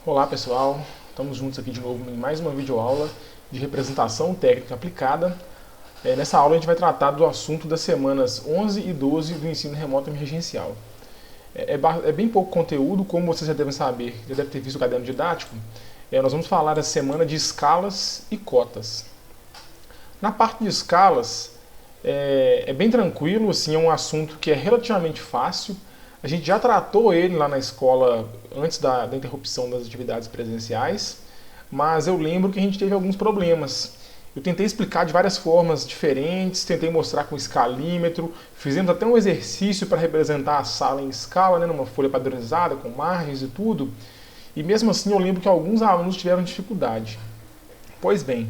Olá pessoal, estamos juntos aqui de novo em mais uma videoaula de representação técnica aplicada. Nessa aula a gente vai tratar do assunto das semanas 11 e 12 do ensino remoto emergencial. É bem pouco conteúdo, como vocês já devem saber, já devem ter visto o caderno didático. Nós vamos falar essa semana de escalas e cotas. Na parte de escalas, é bem tranquilo, assim, é um assunto que é relativamente fácil. A gente já tratou ele lá na escola antes da interrupção das atividades presenciais, mas eu lembro que a gente teve alguns problemas. Eu tentei explicar de várias formas diferentes, tentei mostrar com escalímetro, fizemos até um exercício para representar a sala em escala, né, numa folha padronizada, com margens e tudo, e mesmo assim eu lembro que alguns alunos tiveram dificuldade. Pois bem,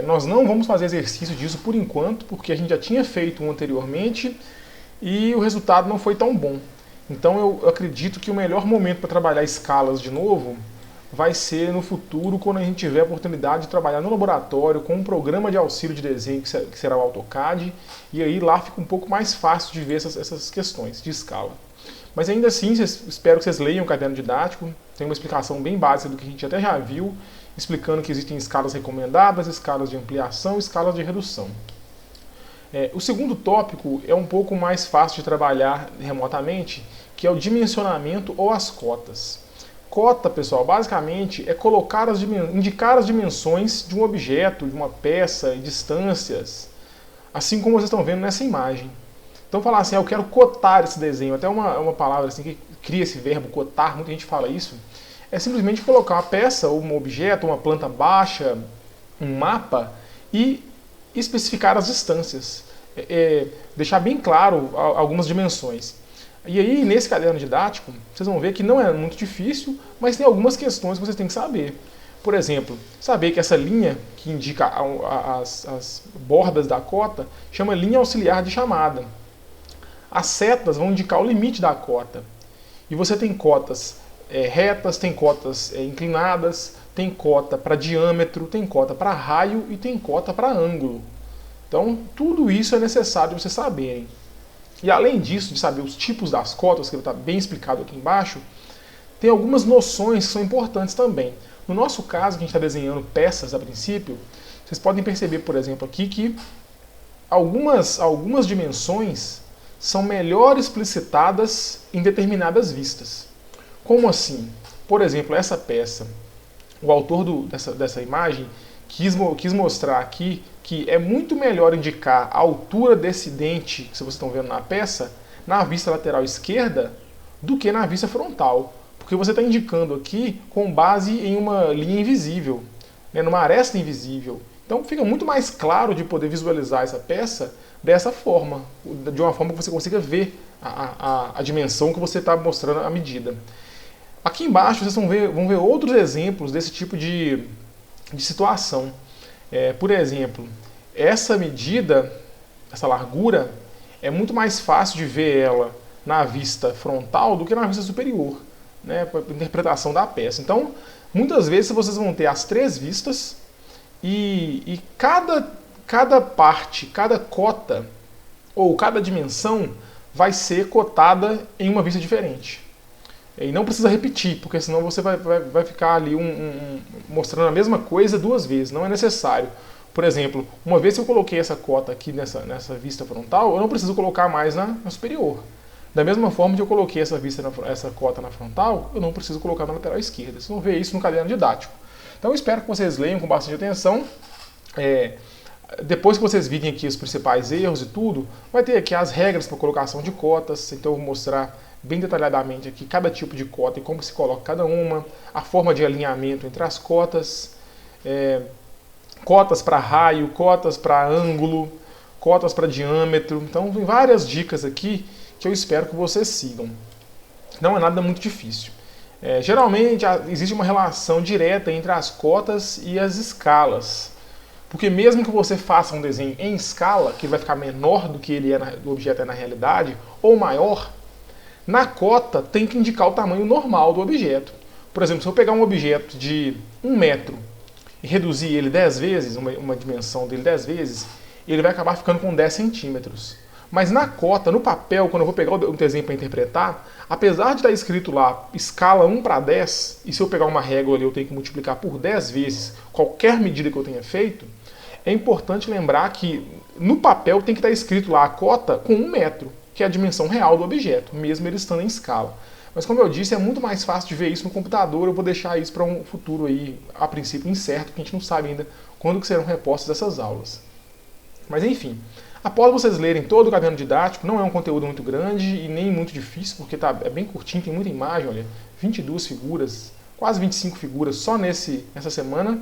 nós não vamos fazer exercício disso por enquanto, porque a gente já tinha feito um anteriormente e o resultado não foi tão bom. Então eu acredito que o melhor momento para trabalhar escalas de novo vai ser no futuro, quando a gente tiver a oportunidade de trabalhar no laboratório com um programa de auxílio de desenho que será o AutoCAD, e aí lá fica um pouco mais fácil de ver essas questões de escala. Mas ainda assim, espero que vocês leiam o caderno didático, tem uma explicação bem básica do que a gente até já viu, explicando que existem escalas recomendadas, escalas de ampliação e escalas de redução. O segundo tópico é um pouco mais fácil de trabalhar remotamente, que é o dimensionamento ou as cotas. Cota, pessoal, basicamente é indicar as dimensões de um objeto, de uma peça, e distâncias, assim como vocês estão vendo nessa imagem. Então falar assim, eu quero cotar esse desenho, até uma palavra assim que cria esse verbo cotar, muita gente fala isso, é simplesmente colocar uma peça, ou um objeto, uma planta baixa, um mapa e especificar as distâncias, deixar bem claro algumas dimensões. E aí, nesse caderno didático, vocês vão ver que não é muito difícil, mas tem algumas questões que vocês têm que saber. Por exemplo, saber que essa linha que indica as bordas da cota chama linha auxiliar de chamada. As setas vão indicar o limite da cota. E você tem cotas retas, tem cotas inclinadas, tem cota para diâmetro, tem cota para raio e tem cota para ângulo. Então, tudo isso é necessário vocês saberem. E além disso, de saber os tipos das cotas, que está bem explicado aqui embaixo, tem algumas noções que são importantes também. No nosso caso, que a gente está desenhando peças a princípio, vocês podem perceber, por exemplo, aqui que algumas dimensões são melhor explicitadas em determinadas vistas. Como assim? Por exemplo, essa peça, o autor dessa imagem quis mostrar aqui que é muito melhor indicar a altura desse dente que vocês estão vendo na peça na vista lateral esquerda do que na vista frontal. Porque você está indicando aqui com base em uma linha invisível, numa aresta invisível. Então fica muito mais claro de poder visualizar essa peça dessa forma, de uma forma que você consiga ver a dimensão que você está mostrando a medida. Aqui embaixo vocês vão ver outros exemplos desse tipo de situação. Por exemplo, essa medida, essa largura, é muito mais fácil de ver ela na vista frontal do que na vista superior, né, para a interpretação da peça. Então, muitas vezes vocês vão ter as três vistas e cada parte, cada cota ou cada dimensão vai ser cotada em uma vista diferente. E não precisa repetir, porque senão você vai ficar ali mostrando a mesma coisa duas vezes, não é necessário. Por exemplo, uma vez que eu coloquei essa cota aqui nessa vista frontal, eu não preciso colocar mais na superior. Da mesma forma que eu coloquei essa cota na frontal, eu não preciso colocar na lateral esquerda. Vocês vão ver isso no caderno didático. Então eu espero que vocês leiam com bastante atenção. Depois que vocês virem aqui os principais erros e tudo, vai ter aqui as regras para colocação de cotas, então eu vou mostrar bem detalhadamente aqui cada tipo de cota e como se coloca cada uma, a forma de alinhamento entre as cotas, cotas para raio, cotas para ângulo, cotas para diâmetro. Então tem várias dicas aqui que eu espero que vocês sigam. Não é nada muito difícil. Geralmente existe uma relação direta entre as cotas e as escalas. Porque mesmo que você faça um desenho em escala, que vai ficar menor do que o objeto é na realidade, ou maior, na cota tem que indicar o tamanho normal do objeto. Por exemplo, se eu pegar um objeto de 1 metro e reduzir ele 10 vezes, uma dimensão dele 10 vezes, ele vai acabar ficando com 10 centímetros. Mas na cota, no papel, quando eu vou pegar o desenho para interpretar, apesar de estar escrito lá escala 1 para 10, e se eu pegar uma régua ali eu tenho que multiplicar por 10 vezes qualquer medida que eu tenha feito, é importante lembrar que no papel tem que estar escrito lá a cota com 1 metro, que é a dimensão real do objeto, mesmo ele estando em escala. Mas como eu disse, é muito mais fácil de ver isso no computador, eu vou deixar isso para um futuro aí, a princípio incerto, porque a gente não sabe ainda quando que serão repostas essas aulas. Mas enfim, após vocês lerem todo o caderno didático, não é um conteúdo muito grande e nem muito difícil, porque é bem curtinho, tem muita imagem, olha, 22 figuras, quase 25 figuras só nessa semana.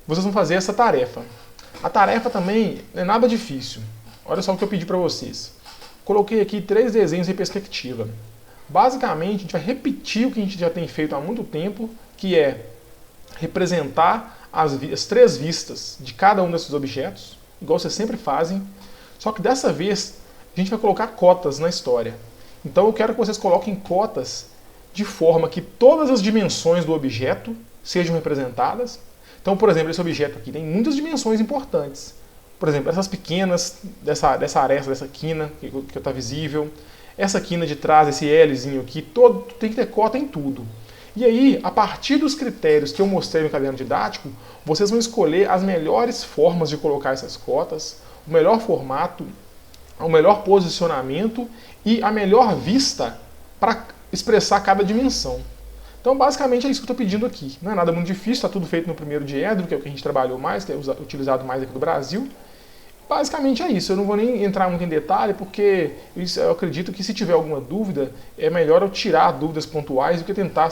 Vocês vão fazer essa tarefa. A tarefa também não é nada difícil. Olha só o que eu pedi para vocês. Coloquei aqui 3 desenhos em perspectiva. Basicamente, a gente vai repetir o que a gente já tem feito há muito tempo, que é representar as 3 vistas de cada um desses objetos, igual vocês sempre fazem, só que dessa vez a gente vai colocar cotas na história. Então eu quero que vocês coloquem cotas de forma que todas as dimensões do objeto sejam representadas. Então, por exemplo, esse objeto aqui tem muitas dimensões importantes. Por exemplo, essas pequenas, dessa aresta, dessa quina que está visível, essa quina de trás, esse Lzinho aqui, tem que ter cota em tudo. E aí, a partir dos critérios que eu mostrei no caderno didático, vocês vão escolher as melhores formas de colocar essas cotas, o melhor formato, o melhor posicionamento e a melhor vista para expressar cada dimensão. Então, basicamente, é isso que eu estou pedindo aqui. Não é nada muito difícil, está tudo feito no primeiro diedro, que é o que a gente trabalhou mais, que é utilizado mais aqui do Brasil. Basicamente é isso, eu não vou nem entrar muito em detalhe, porque eu acredito que se tiver alguma dúvida, é melhor eu tirar dúvidas pontuais do que tentar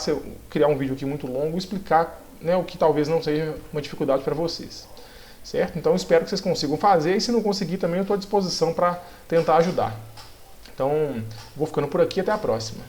criar um vídeo aqui muito longo e explicar, né, o que talvez não seja uma dificuldade para vocês. Certo? Então espero que vocês consigam fazer, e se não conseguir também eu estou à disposição para tentar ajudar. Então, vou ficando por aqui, até a próxima.